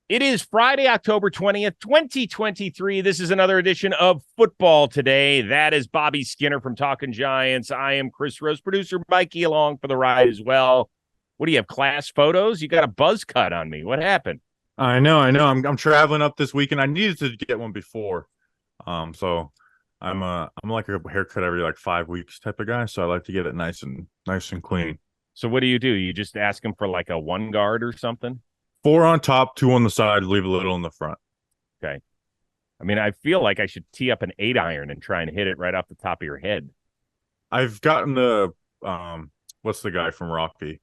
It is Friday, October 20th, 2023. This is another edition of Football Today. That is Bobby Skinner from Talking Giants. I am Chris Rose, producer Mikey along for the ride as well. What do you have, class photos? You got a buzz cut on me. What happened? I know. I'm traveling up this weekend. I needed to get one before. So I'm like a haircut every like 5 weeks type of guy. So I like to get it nice and clean. So what do? You just ask him for like a one guard or something? Four on top, two on the side, leave a little in the front. Okay. I mean, I feel like I should tee up an 8-iron and try and hit it right off the top of your head. I've gotten the what's the guy from Rocky?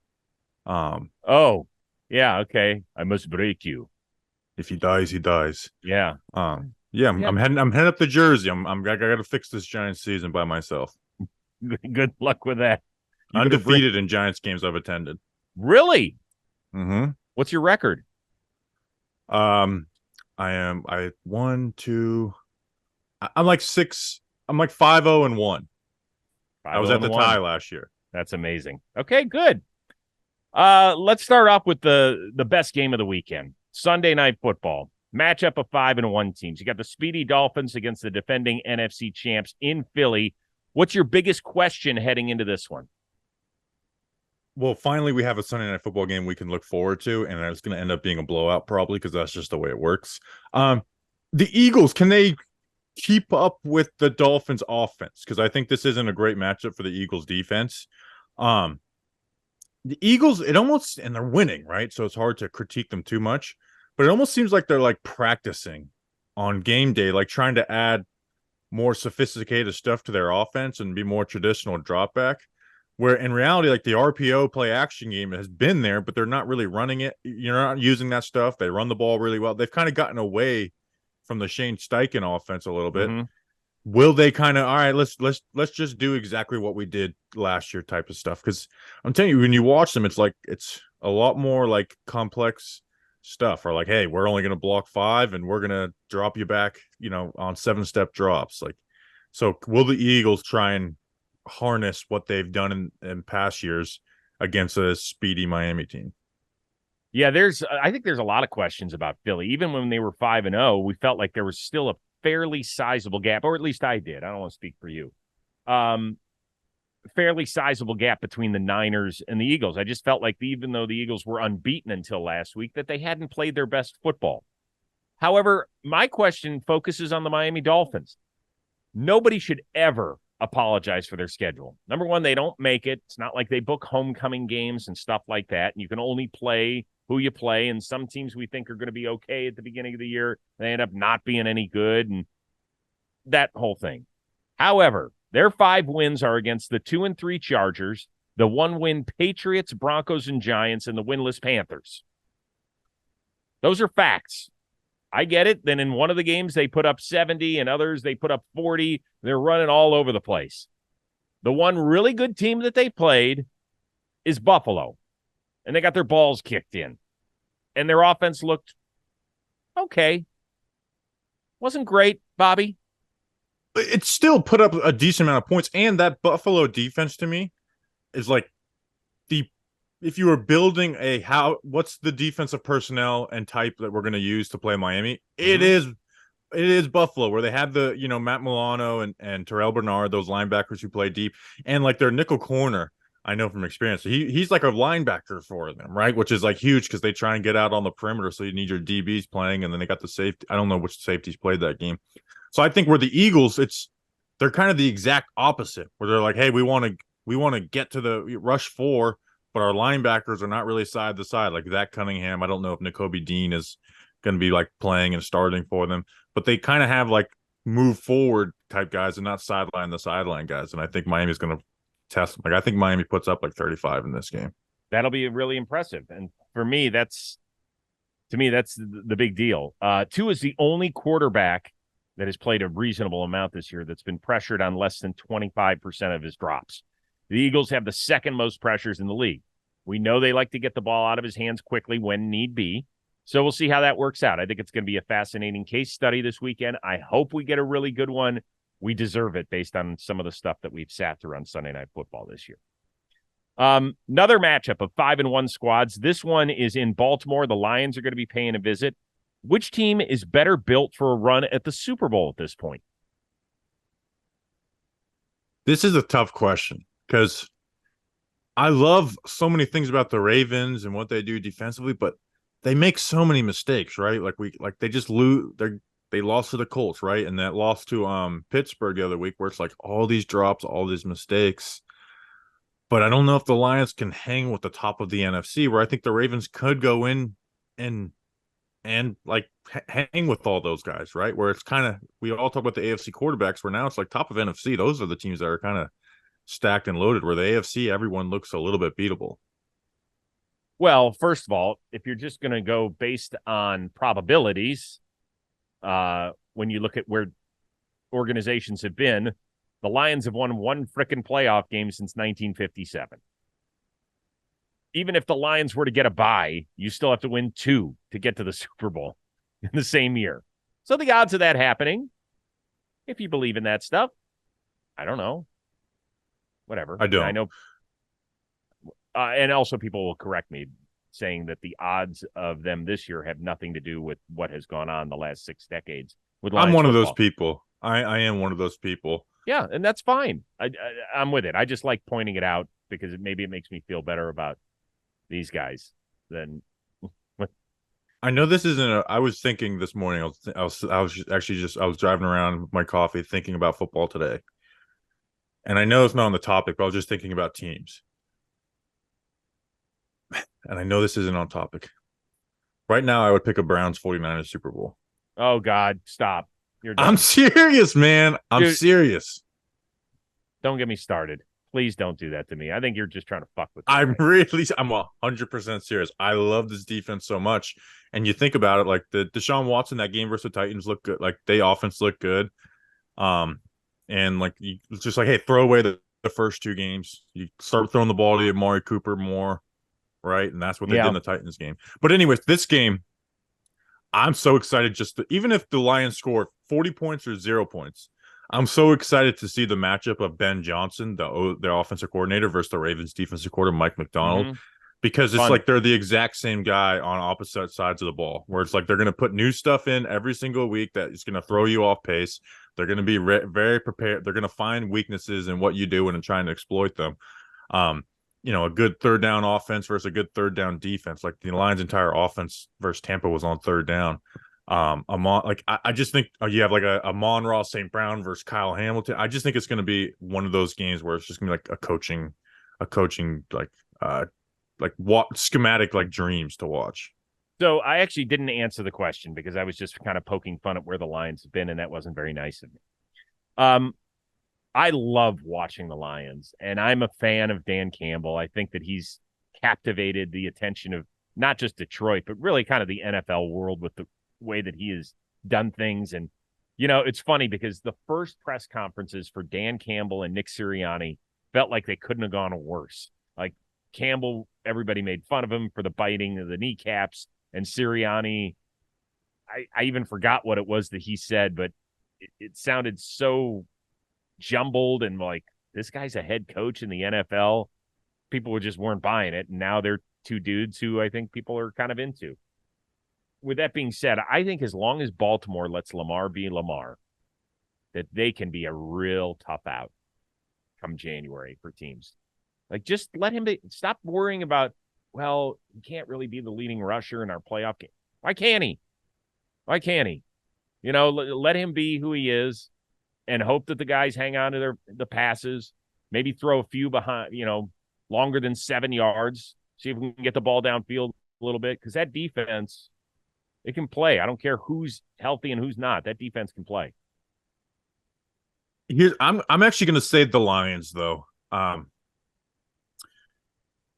Oh, yeah, okay. I must break you. If he dies, he dies. Yeah. Yeah, I'm heading up to Jersey. I got to fix this Giants season by myself. Good luck with that. Undefeated in Giants games I've attended. Really? Mm-hmm. What's your record? I one, two. I'm like six. I'm like 5-0-1. I was at the tie last year. That's amazing. Okay, good. Let's start off with the best game of the weekend. Sunday Night Football. Matchup of 5-1 teams. You got the speedy Dolphins against the defending NFC champs in Philly. What's your biggest question heading into this one? Well, finally, we have a Sunday Night Football game we can look forward to, and it's going to end up being a blowout probably because that's just the way it works. The Eagles, can they keep up with the Dolphins offense? Because I think this isn't a great matchup for the Eagles defense. The Eagles, and they're winning, right? So it's hard to critique them too much, but it almost seems like they're like practicing on game day, like trying to add more sophisticated stuff to their offense and be more traditional drop back. Where in reality, like the RPO play action game has been there, but they're not really running it. You're not using that stuff. They run the ball really well. They've kind of gotten away from the Shane Steichen offense a little bit. Mm-hmm. Will they kind of, all right, let's just do exactly what we did last year type of stuff? Because I'm telling you, when you watch them, it's a lot more like complex stuff. Or like, hey, we're only going to block 5 and we're going to drop you back, on 7-step drops. Like, so will the Eagles try and harness what they've done in past years against a speedy Miami team? Yeah, I think there's a lot of questions about Philly. Even when they were 5-0, we felt like there was still a fairly sizable gap, or at least I did. I don't want to speak for you. Fairly sizable gap between the Niners and the Eagles. I just felt like even though the Eagles were unbeaten until last week, that they hadn't played their best football. However, my question focuses on the Miami Dolphins. Nobody should ever apologize for their schedule. Number one, they don't make it. It's not like they book homecoming games and stuff like that. And you can only play who you play. And some teams we think are going to be okay at the beginning of the year, they end up not being any good and that whole thing. However, their 5 wins are against the 2-3 Chargers, the 1-win Patriots, Broncos, and Giants, and the winless Panthers. Those are facts. I get it. Then in one of the games, they put up 70, and others, they put up 40. They're running all over the place. The one really good team that they played is Buffalo, and they got their balls kicked in. And their offense looked okay. Wasn't great, Bobby. It still put up a decent amount of points, and that Buffalo defense to me is like if you were building what's the defensive personnel and type that we're going to use to play Miami? Mm-hmm. It is Buffalo, where they have the, Matt Milano and Terrell Bernard, those linebackers who play deep, and like their nickel corner, I know from experience. He's like a linebacker for them, right? Which is like huge because they try and get out on the perimeter, so you need your DBs playing, and then they got the safety. I don't know which safeties played that game. So I think where the Eagles, they're kind of the exact opposite, where they're like, hey, we want to get to the rush 4, but our linebackers are not really side to side. Like Zach Cunningham, I don't know if Nakobe Dean is going to be like playing and starting for them, but they kind of have like move forward type guys and not sideline the sideline guys. And I think Miami's going to test them. Like I think Miami puts up like 35 in this game. That'll be really impressive. And for me, that's the big deal. Tua is the only quarterback that has played a reasonable amount this year that's been pressured on less than 25% of his drops. The Eagles have the second most pressures in the league. We know they like to get the ball out of his hands quickly when need be. So we'll see how that works out. I think it's going to be a fascinating case study this weekend. I hope we get a really good one. We deserve it based on some of the stuff that we've sat through on Sunday Night Football this year. Another matchup of 5-1 squads. This one is in Baltimore. The Lions are going to be paying a visit. Which team is better built for a run at the Super Bowl at this point? This is a tough question because I love so many things about the Ravens and what they do defensively, but they make so many mistakes, right? Like they just lose. They lost to the Colts, right? And that loss to Pittsburgh the other week, where it's like all these drops, all these mistakes. But I don't know if the Lions can hang with the top of the NFC, where I think the Ravens could go in and like hang with all those guys, right? Where it's kind of, we all talk about the AFC quarterbacks, where now it's like top of NFC. Those are the teams that are kind of stacked and loaded, where the AFC, everyone looks a little bit beatable. Well, first of all, if you're just going to go based on probabilities, when you look at where organizations have been, the Lions have won one frickin' playoff game since 1957. Even if the Lions were to get a bye, you still have to win 2 to get to the Super Bowl in the same year. So the odds of that happening, if you believe in that stuff, I don't know. Whatever. I don't. I know. And also people will correct me saying that the odds of them this year have nothing to do with what has gone on the last 6 decades with Lions I'm one football. of those people. I am one of those people. Yeah, and that's fine. I'm with it. I just like pointing it out because maybe it makes me feel better about these guys than. I know this isn't. I was thinking this morning. I was driving around with my coffee, thinking about football today, and I know it's not on the topic, but I was just thinking about teams. And I know this isn't on topic. Right now, I would pick a Browns 49ers Super Bowl. Oh God, stop! You're done. I'm serious, man. I'm serious. Don't get me started. Please don't do that to me. I think you're just trying to fuck with me. I'm 100% serious. I love this defense so much. And you think about it, like the Deshaun Watson, that game versus the Titans looked good. Like they offense looked good. And like it's just like, hey, throw away the first 2 games. You start throwing the ball to Amari Cooper more, right? And that's what they did in the Titans game. But anyways, this game, I'm so excited. Even if the Lions score 40 points or 0 points, I'm so excited to see the matchup of Ben Johnson, their offensive coordinator, versus the Ravens defensive coordinator, Mike McDonald, because it's like they're the exact same guy on opposite sides of the ball, where it's like they're going to put new stuff in every single week that is going to throw you off pace. They're going to be very prepared. They're going to find weaknesses in what you do and trying to exploit them. A good third down offense versus a good third down defense. Like the Lions' entire offense versus Tampa was on third down. I just think you have like a Amon-Ra St. Brown versus Kyle Hamilton. I just think it's going to be one of those games where it's just going to be like a coaching schematic like dreams to watch. So I actually didn't answer the question because I was just kind of poking fun at where the Lions have been, and that wasn't very nice of me. I love watching the Lions, and I'm a fan of Dan Campbell. I think that he's captivated the attention of not just Detroit, but really kind of the NFL world with the way that he has done things. And, it's funny because the first press conferences for Dan Campbell and Nick Sirianni felt like they couldn't have gone worse. Like Campbell, everybody made fun of him for the biting of the kneecaps, and Sirianni, I even forgot what it was that he said, but it sounded so jumbled and like, this guy's a head coach in the NFL. People just weren't buying it. And now they're 2 dudes who I think people are kind of into. With that being said, I think as long as Baltimore lets Lamar be Lamar, that they can be a real tough out come January for teams. Like, just let him be. Stop worrying about, well, he can't really be the leading rusher in our playoff game. Why can't he? Let him be who he is and hope that the guys hang on to the passes, maybe throw a few behind, longer than 7 yards, see if we can get the ball downfield a little bit, because that defense, it can play. I don't care who's healthy and who's not. That defense can play. I'm actually going to say the Lions, though,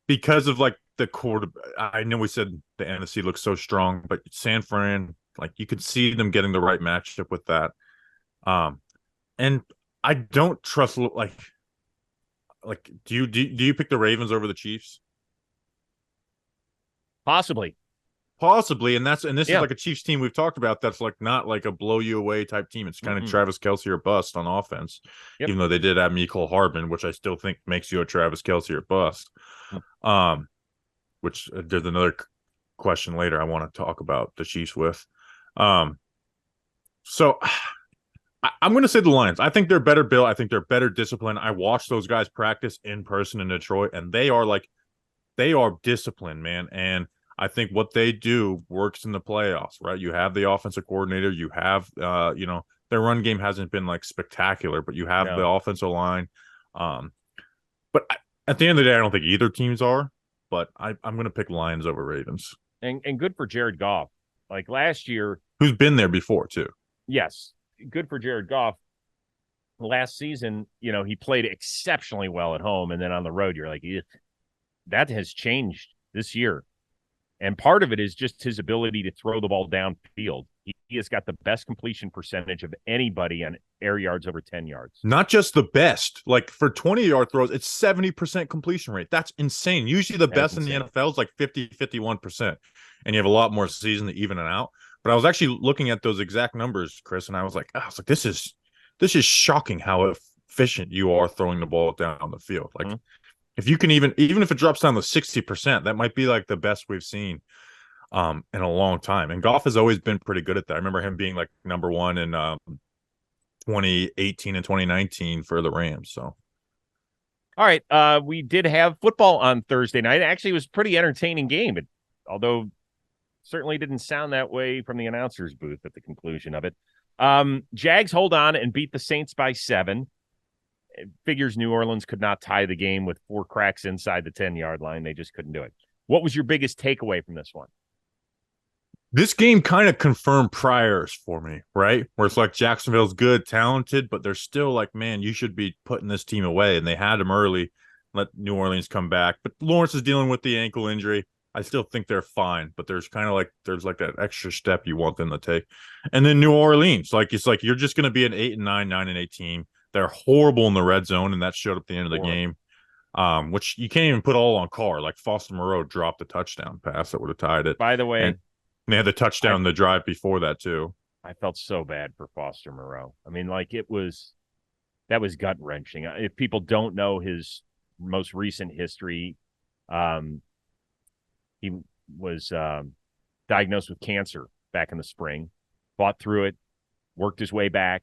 because of like the quarter. I know we said the NFC looks so strong, but San Fran, like you could see them getting the right matchup with that. And I don't trust like do you pick the Ravens over the Chiefs? Possibly, and this is like a Chiefs team we've talked about that's like not like a blow you away type team. It's kind of Travis Kelce or bust on offense, even though they did have Mecole Hardman, which I still think makes you a Travis Kelce or bust. Which there's another question later I want to talk about the Chiefs with. Um, so I'm going to say the Lions. I think they're better built. I think they're better disciplined. I watched those guys practice in person in Detroit, and they are disciplined, man. And I think what they do works in the playoffs, right? You have the offensive coordinator, you have their run game hasn't been like spectacular, but you have the offensive line. But at the end of the day, I don't think either teams are, but I'm going to pick Lions over Ravens. And good for Jared Goff. Like last year, who's been there before too. Yes, good for Jared Goff. Last season, he played exceptionally well at home, and then on the road, you're like, that has changed this year. And part of it is just his ability to throw the ball downfield. He has got the best completion percentage of anybody on air yards over 10 yards. Not just the best. Like for 20-yard throws, it's 70% completion rate. That's insane. Usually the best in the NFL is like 50, 51%. And you have a lot more season to even it out. But I was actually looking at those exact numbers, Chris, and I was like, this is shocking how efficient you are throwing the ball down the field. Like if you can even if it drops down to 60%, that might be like the best we've seen in a long time. And Goff has always been pretty good at that. I remember him being like number one in 2018 and 2019 for the Rams. So all right, we did have football on Thursday night. Actually, it was a pretty entertaining game, although certainly didn't sound that way from the announcer's booth at the conclusion of it. Jags hold on and beat the Saints by 7. It figures New Orleans could not tie the game with 4 cracks inside the 10-yard line. They just couldn't do it. What was your biggest takeaway from this one? This game kind of confirmed priors for me, right? Where it's like Jacksonville's good, talented, but they're still like, man, you should be putting this team away. And they had him early, let New Orleans come back. But Lawrence is dealing with the ankle injury. I still think they're fine, but there's that extra step you want them to take. And then New Orleans, it's like you're just going to be an 8-9, 9-8 team. They're horrible in the red zone, and that showed up at the end of the game, which you can't even put all on Carr. Like Foster Moreau dropped a touchdown pass that would have tied it. By the way, and they had the touchdown the drive before that too. I felt so bad for Foster Moreau. I mean, that was gut wrenching. If people don't know his most recent history, he was diagnosed with cancer back in the spring, fought through it, worked his way back,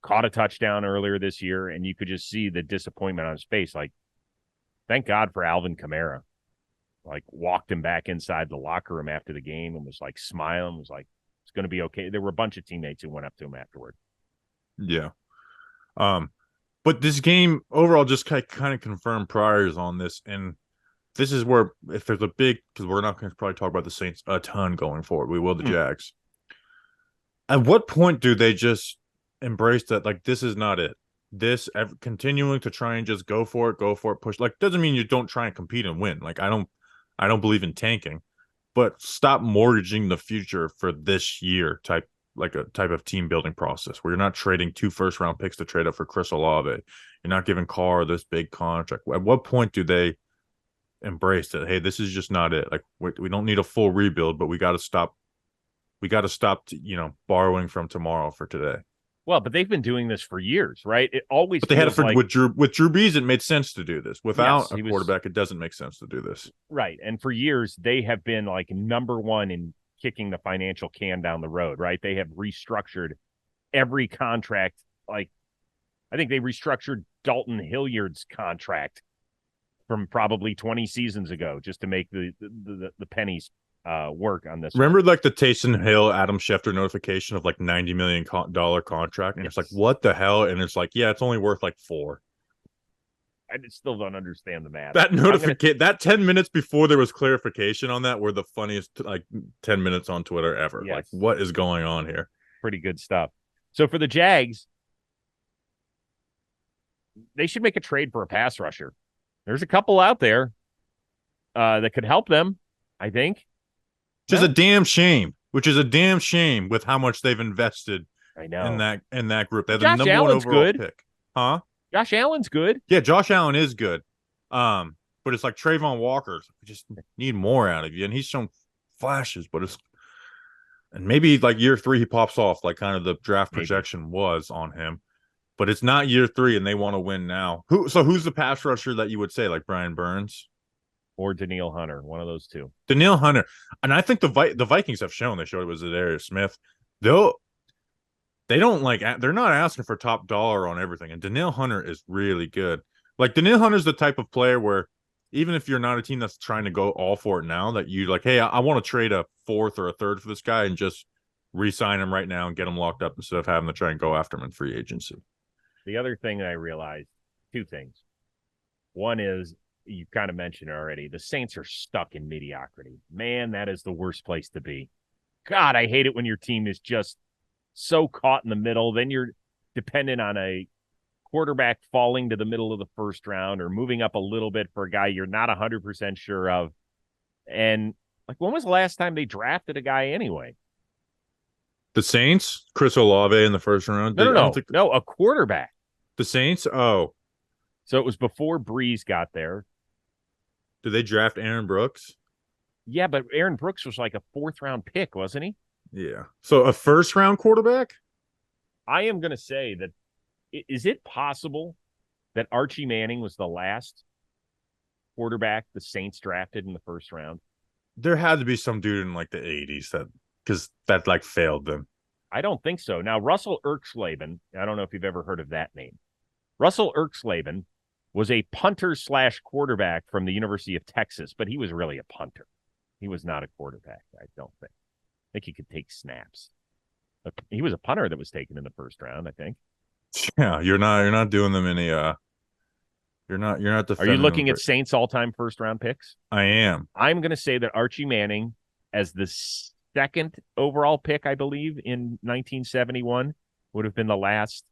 caught a touchdown earlier this year, and you could just see the disappointment on his face. Like, thank God for Alvin Kamara. Like, walked him back inside the locker room after the game and was like smiling, was like, it's going to be okay. There were a bunch of teammates who went up to him afterward. Yeah. But this game overall just kind of confirmed priors on this. And this is where, if there's a big, because we're not going to probably talk about the Saints a ton going forward. We will the Jags. At what point do they just embrace that? Like, this is not it. This continuing to try and just go for it, push. Like, doesn't mean you don't try and compete and win. Like, I don't believe in tanking, but stop mortgaging the future for this year type of team building process where you're not trading 2 first-round picks to trade up for Chris Olave. You're not giving Carr this big contract. At what point do they embrace that? Hey, this is just not it. Like, we don't need a full rebuild, but we got to stop. We got to stop, borrowing from tomorrow for today. Well, but they've been doing this for years, right? It always. But they had it with Drew Brees. It made sense to do this. Without a quarterback, it doesn't make sense to do this. Right, and for years they have been like number one in kicking the financial can down the road. Right, they have restructured every contract. Like, I think they restructured Dalton Hilliard's contract from probably 20 seasons ago just to make the pennies work on this. Remember, like the Taysom Hill, Adam Schefter notification of like $90 million contract, and it's like, what the hell? And it's like, yeah, it's only worth like 4. I still don't understand the math. That notification, that 10 minutes before there was clarification on that, were the funniest 10 minutes on Twitter ever. Yes. Like, what is going on here? Pretty good stuff. So for the Jags, they should make a trade for a pass rusher. There's a couple out there that could help them, I think. Which is a damn shame with how much they've invested. I know in that group. They're Josh the number Allen's one overall good. pick. Huh? Josh Allen's good. Yeah, Josh Allen is good. But it's like Trayvon Walker. We just need more out of you. And he's shown flashes, but and maybe like year 3 he pops off, like kind of the draft projection was on him. But it's not year 3 and they want to win now. Who's the pass rusher that you would say, like Brian Burns? or Daniil Hunter, one of those two. Daniil Hunter, and I think the Vikings have shown. They showed it was Zadarius Smith. They don't they're not asking for top dollar on everything, and Daniil Hunter is really good. Like Daniil Hunter's the type of player where even if you're not a team that's trying to go all for it now, that you like, hey, I want to trade a fourth or a third for this guy and just re-sign him right now and get him locked up instead of having to try and go after him in free agency. The other thing that I realized, two things. One is, you kind of mentioned it already, the Saints are stuck in mediocrity. Man, that is the worst place to be. God, I hate it when your team is just so caught in the middle. Then you're dependent on a quarterback falling to the middle of the first round or moving up a little bit for a guy you're not 100% sure of. And like, when was the last time they drafted a guy anyway? The Saints, Chris Olave in the first round. No, a quarterback. The Saints. Oh, so it was before Breeze got there. Did they draft Aaron Brooks? Yeah, but Aaron Brooks was like a 4th-round pick, wasn't he? Yeah. So a first-round quarterback? I am going to say that, is it possible that Archie Manning was the last quarterback the Saints drafted in the first round? There had to be some dude in like the 80s that like failed them. I don't think so. Now, Russell Erxleben, I don't know if you've ever heard of that name. Russell Erxleben was a punter/quarterback from the University of Texas, but he was really a punter. He was not a quarterback, I don't think. I think he could take snaps. He was a punter that was taken in the first round, I think. Yeah, you're not doing them any you're not defending. Are you looking at Saints all-time first-round picks? I am. I'm going to say that Archie Manning, as the second overall pick, I believe, in 1971, would have been the last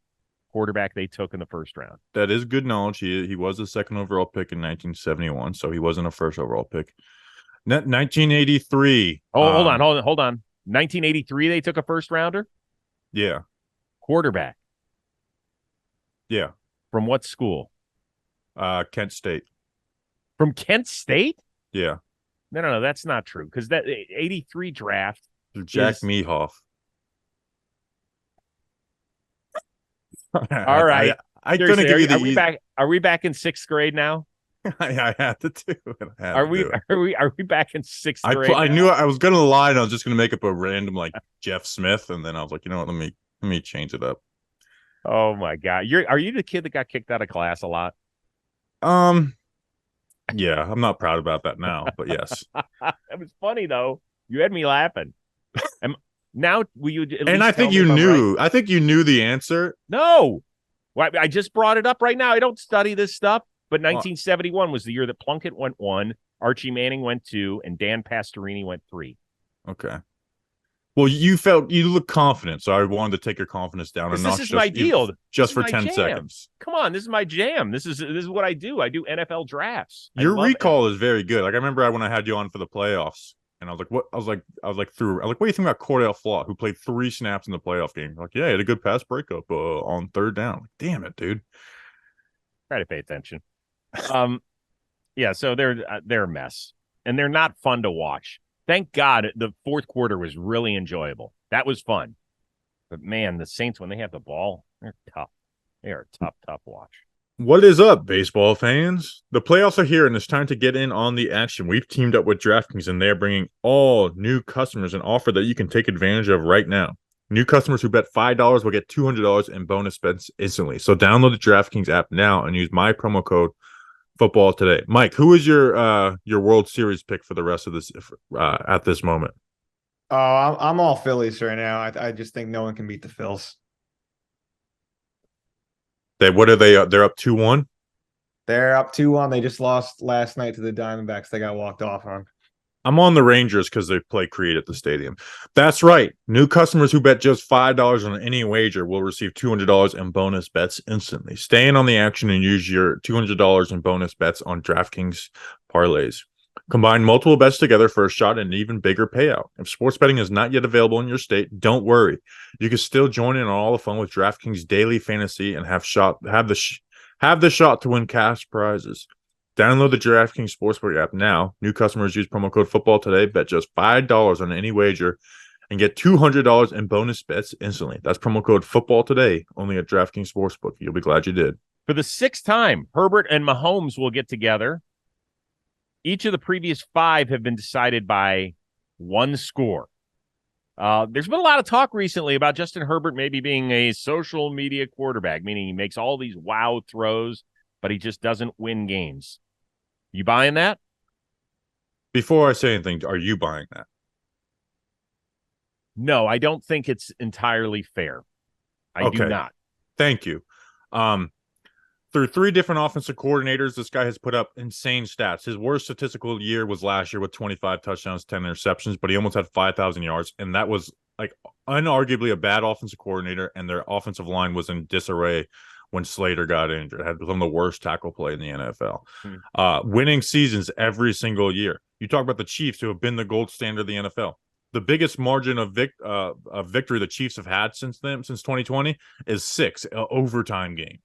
quarterback they took in the first round. That is good knowledge. He was the second overall pick in 1971, so he wasn't a first overall pick. 1983. Oh, hold on. 1983, they took a first rounder? Yeah. Quarterback. Yeah. From what school? Kent State. From Kent State? Yeah. No, that's not true. Because that 83 draft. Jack Mehoff. All right. I couldn't give you the. Are we back in 6th grade now? I had to do it. Are we back in 6th grade? I knew I was gonna lie, and I was just gonna make up a random like Jeff Smith, and then I was like, you know what? Let me change it up. Oh my God! Are you the kid that got kicked out of class a lot? Yeah, I'm not proud about that now, but yes. That was funny though. You had me laughing. Now will you? And I think you knew. Right? I think you knew the answer. No, well, I just brought it up right now. I don't study this stuff. But 1971 was the year that Plunkett went 1, Archie Manning went 2, and Dan Pastorini went 3. Okay. Well, you look confident, so I wanted to take your confidence down a notch. This is my deal. Just for 10 seconds. Come on, this is my jam. This is what I do. I do NFL drafts. Your recall is very good. Like I remember when I had you on for the playoffs, and I was like, what? I was like, what do you think about Cordell Flott, who played 3 snaps in the playoff game? Like, yeah, he had a good pass breakup on 3rd down. Like, damn it, dude. Try to pay attention. Yeah, so they're a mess, and they're not fun to watch. Thank God the 4th quarter was really enjoyable. That was fun. But man, the Saints, when they have the ball, they're tough. They are a tough watch. What is up, baseball fans? The playoffs are here, and it's time to get in on the action. We've teamed up with DraftKings, and they're bringing all new customers an offer that you can take advantage of right now. New customers who bet $5 will get $200 in bonus bets instantly. So download the DraftKings app now and use my promo code football today. Mike, who is your World Series pick for the rest of this at this moment? Oh, I'm all Phillies right now. I just think no one can beat the Phils. What are they? They're up 2-1. They're up 2-1. They just lost last night to the Diamondbacks. They got walked off on. I'm on the Rangers because they play Creed at the stadium. That's right. New customers who bet just $5 on any wager will receive $200 in bonus bets instantly. Stay in on the action and use your $200 in bonus bets on DraftKings parlays. Combine multiple bets together for a shot at an even bigger payout. If sports betting is not yet available in your state, don't worry. You can still join in on all the fun with DraftKings Daily Fantasy and have the shot to win cash prizes. Download the DraftKings Sportsbook app now. New customers use promo code football today. Bet just $5 on any wager and get $200 in bonus bets instantly. That's promo code football today, only at DraftKings Sportsbook. You'll be glad you did. For the 6th time, Herbert and Mahomes will get together Each of the previous 5 have been decided by one score. There's been a lot of talk recently about Justin Herbert maybe being a social media quarterback, meaning he makes all these wow throws, but he just doesn't win games. You buying that? Before I say anything, are you buying that? No, I don't think it's entirely fair. I do not. Thank you. Through 3 different offensive coordinators, this guy has put up insane stats. His worst statistical year was last year with 25 touchdowns, 10 interceptions, but he almost had 5,000 yards, and that was like unarguably a bad offensive coordinator, and their offensive line was in disarray when Slater got injured. It had become the worst tackle play in the NFL. Winning seasons every single year. You talk about the Chiefs, who have been the gold standard of the NFL. The biggest margin of victory the Chiefs have had since 2020 is 6, an overtime game.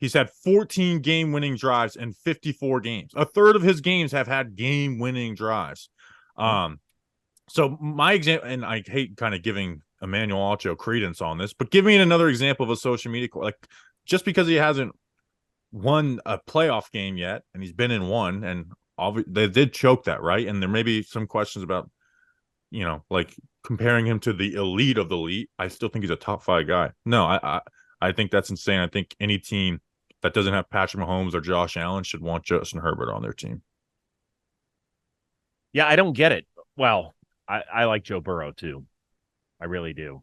He's had 14 game-winning drives in 54 games. A third of his games have had game-winning drives. So my example, and I hate kind of giving Emmanuel Ocho credence on this, but give me another example of a social media, like just because he hasn't won a playoff game yet, and he's been in one, and they did choke that, right? And there may be some questions about, like comparing him to the elite of the elite. I still think he's a top 5 guy. No, I think that's insane. I think any team that doesn't have Patrick Mahomes or Josh Allen should want Justin Herbert on their team. Yeah, I don't get it. Well, I like Joe Burrow too. I really do.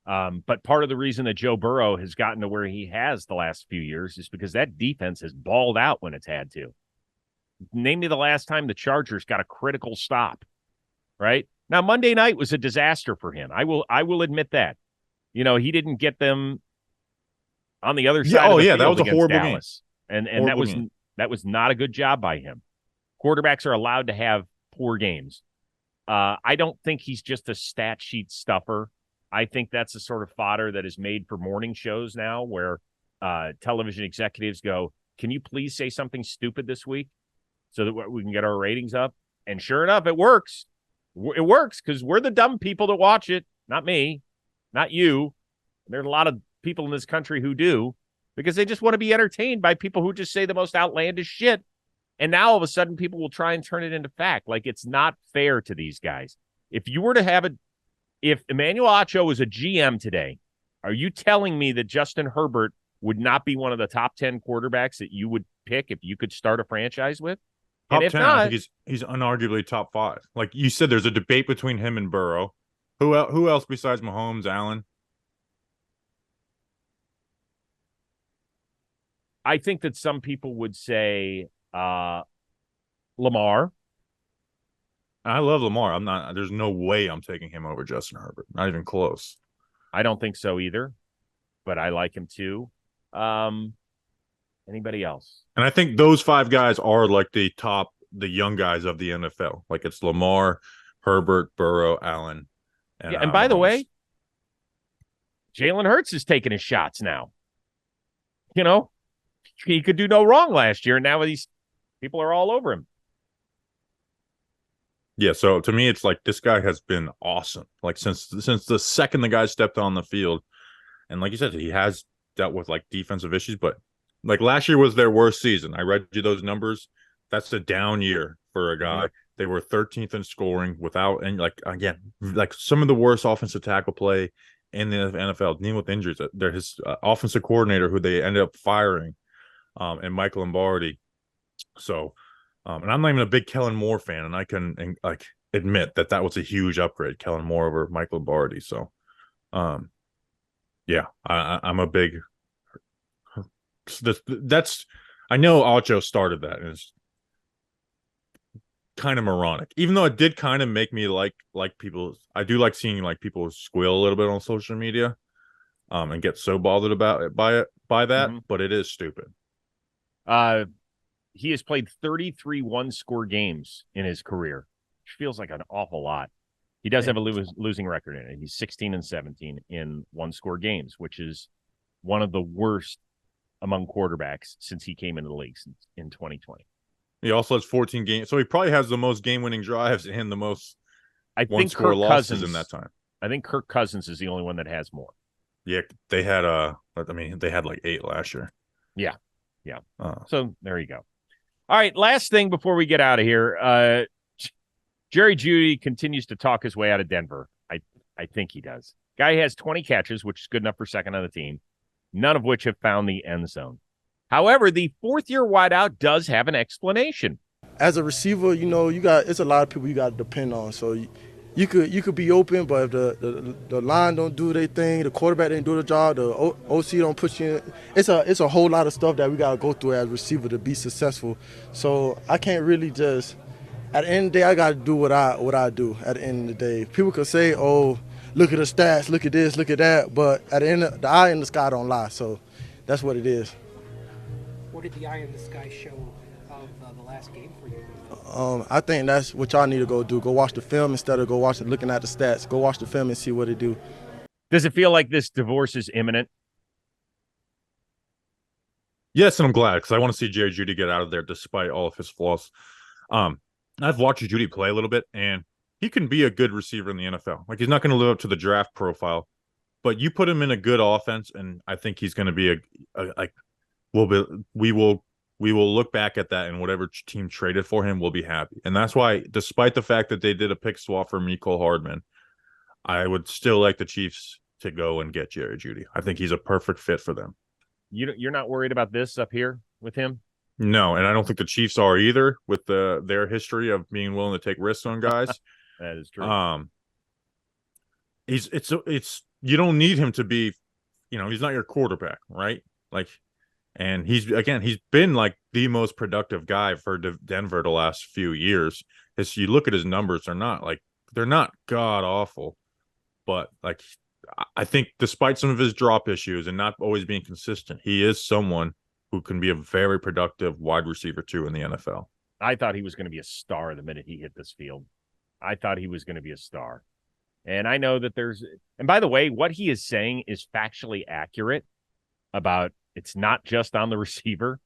But part of the reason that Joe Burrow has gotten to where he has the last few years is because that defense has balled out when it's had to. Name me the last time the Chargers got a critical stop, right? Now, Monday night was a disaster for him. I will admit that. He didn't get them on the other side of the field that was a horrible Dallas. game. And that was not a good job by him. Quarterbacks are allowed to have poor games. I don't think he's just a stat sheet stuffer. I think that's the sort of fodder that is made for morning shows now where television executives go, can you please say something stupid this week so that we can get our ratings up? And sure enough, it works. It works because we're the dumb people that watch it, not me, not you. There's a lot of people in this country who do because they just want to be entertained by people who just say the most outlandish shit. And now all of a sudden people will try and turn it into fact. Like, it's not fair to these guys. If you were to have if Emmanuel Ocho was a GM today, are you telling me that Justin Herbert would not be one of the top 10 quarterbacks that you would pick if you could start a franchise with? Top and if 10, not, I think he's unarguably top 5. Like you said, there's a debate between him and Burrow. Who else besides Mahomes, Allen? I think that some people would say Lamar. I love Lamar. There's no way I'm taking him over Justin Herbert. Not even close. I don't think so either, but I like him too. Anybody else? And I think those 5 guys are like the young guys of the NFL. Like it's Lamar, Herbert, Burrow, Allen. And by the way, Jalen Hurts is taking his shots now. He could do no wrong last year, and now these people are all over him. Yeah, so to me, it's like this guy has been awesome. Like since the second the guy stepped on the field, and like you said, he has dealt with like defensive issues, but like last year was their worst season. I read you those numbers. That's a down year for a guy. Mm-hmm. They were 13th in scoring without, and like again, like some of the worst offensive tackle play in the NFL, dealing with injuries. They're his offensive coordinator, who they ended up firing, and Mike Lombardi. So. And I'm not even a big Kellen Moore fan, and I can admit that was a huge upgrade, Kellen Moore over Mike Lombardi. So, yeah, I'm a big. I know Ocho started that, and it's kind of moronic. Even though it did kind of make me like people. I do like seeing like people squeal a little bit on social media, and get so bothered by that. Mm-hmm. But it is stupid. He has played 33 one-score games in his career, which feels like an awful lot. He does have a losing record in it. He's 16-17 in one-score games, which is one of the worst among quarterbacks since he came into the league in 2020. He also has 14 games, so he probably has the most game-winning drives and the most one-score losses in that time. I think Kirk Cousins is the only one that has more. Yeah, they had like 8 last year. Yeah. So there you go. All right, last thing before we get out of here. Jerry Jeudy continues to talk his way out of Denver. I think he does. Guy has 20 catches, which is good enough for second on the team, none of which have found the end zone. However, the fourth-year wideout does have an explanation. As a receiver, it's a lot of people you got to depend on. So you could be open, but if the line don't do their thing, the quarterback didn't do the job, the OC don't push you in. It's a whole lot of stuff that we got to go through as a receiver to be successful. So I can't really just. At the end of the day, I got to do what I do. At the end of the day, people could say, "Oh, look at the stats, look at this, look at that," but at the end, the eye in the sky don't lie. So that's what it is. What did the eye in the sky show of the last game for you? I think that's what y'all need to go do. Go watch the film instead of looking at the stats. Go watch the film and see what it do. Does it feel like this divorce is imminent? Yes, and I'm glad because I want to see Jerry Jeudy get out of there despite all of his flaws. I've watched Jeudy play a little bit, and he can be a good receiver in the NFL. Like, he's not going to live up to the draft profile, but you put him in a good offense, and I think he's going to be we will look back at that, and whatever team traded for him will be happy. And that's why, despite the fact that they did a pick swap for Mecole Hardman, I would still like the Chiefs to go and get Jerry Jeudy. I think he's a perfect fit for them. You're not worried about this up here with him? No, and I don't think the Chiefs are either, with their history of being willing to take risks on guys. That is true. It's you don't need him to be, he's not your quarterback, right? Like, and he's been like the most productive guy for Denver the last few years. As you look at his numbers, they're not god awful, but like, I think despite some of his drop issues and not always being consistent, he is someone who can be a very productive wide receiver too in the NFL. I thought he was going to be a star the minute he hit this field. I thought he was going to be a star. And I know that and by the way, what he is saying is factually accurate about it's not just on the receiver.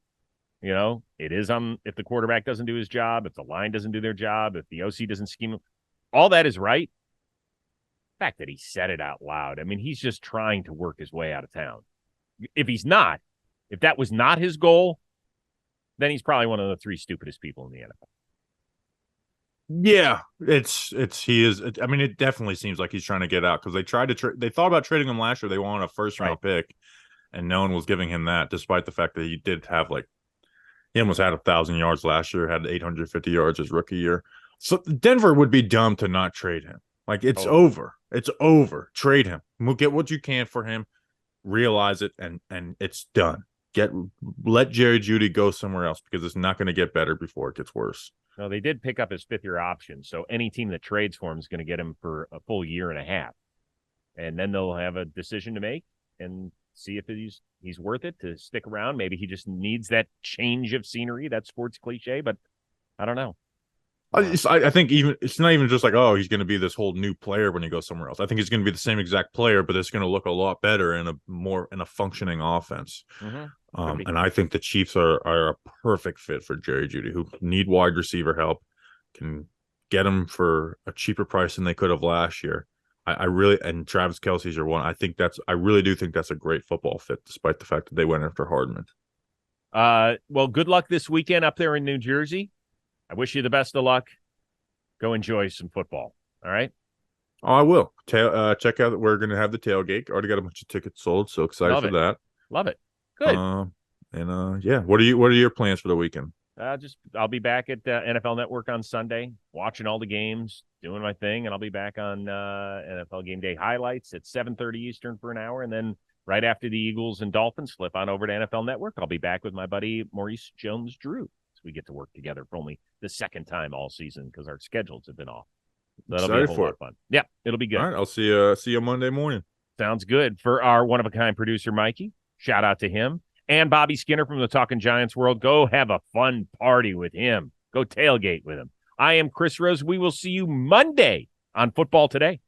It is on if the quarterback doesn't do his job, if the line doesn't do their job, if the OC doesn't scheme. All that is right. The fact that he said it out loud, I mean, he's just trying to work his way out of town. If that was not his goal, then he's probably one of the three stupidest people in the NFL. Yeah, he is. I mean, it definitely seems like he's trying to get out because they thought about trading him last year. They wanted a first round pick, and no one was giving him that, despite the fact that he did have he almost had 1,000 yards last year, had 850 yards his rookie year. So Denver would be dumb to not trade him. Like, it's over. It's over. Trade him. We'll get what you can for him. Realize it, and it's done. Let Jerry Jeudy go somewhere else because it's not going to get better before it gets worse. No, they did pick up his fifth-year option, so any team that trades for him is going to get him for a full year and a half. And then they'll have a decision to make and see if he's worth it to stick around. Maybe he just needs that change of scenery, that sports cliche, but I don't know. I think it's not even just like, oh, he's going to be this whole new player when he goes somewhere else. I think he's going to be the same exact player, but it's going to look a lot better in a functioning offense. Mm-hmm. And I think the Chiefs are a perfect fit for Jerry Jeudy, who need wide receiver help, can get him for a cheaper price than they could have last year. And Travis Kelce's your one. I really do think that's a great football fit, despite the fact that they went after Hardman. Well, good luck this weekend up there in New Jersey. I wish you the best of luck. Go enjoy some football. All right. Oh, I will. Check out. We're going to have the tailgate. Already got a bunch of tickets sold. So excited for that. Love it. Good. Yeah. What are your plans for the weekend? I'll be back at NFL Network on Sunday, watching all the games, doing my thing, and I'll be back on NFL Game Day highlights at 7:30 Eastern for an hour, and then right after the Eagles and Dolphins flip on over to NFL Network, I'll be back with my buddy Maurice Jones-Drew. We get to work together for only the second time all season because our schedules have been off. So that'll be a whole lot of fun. Yeah, it'll be good. All right, I'll see you Monday morning. Sounds good. For our one-of-a-kind producer, Mikey, shout out to him. And Bobby Skinner from the Talking Giants world. Go have a fun party with him. Go tailgate with him. I am Chris Rose. We will see you Monday on Football Today.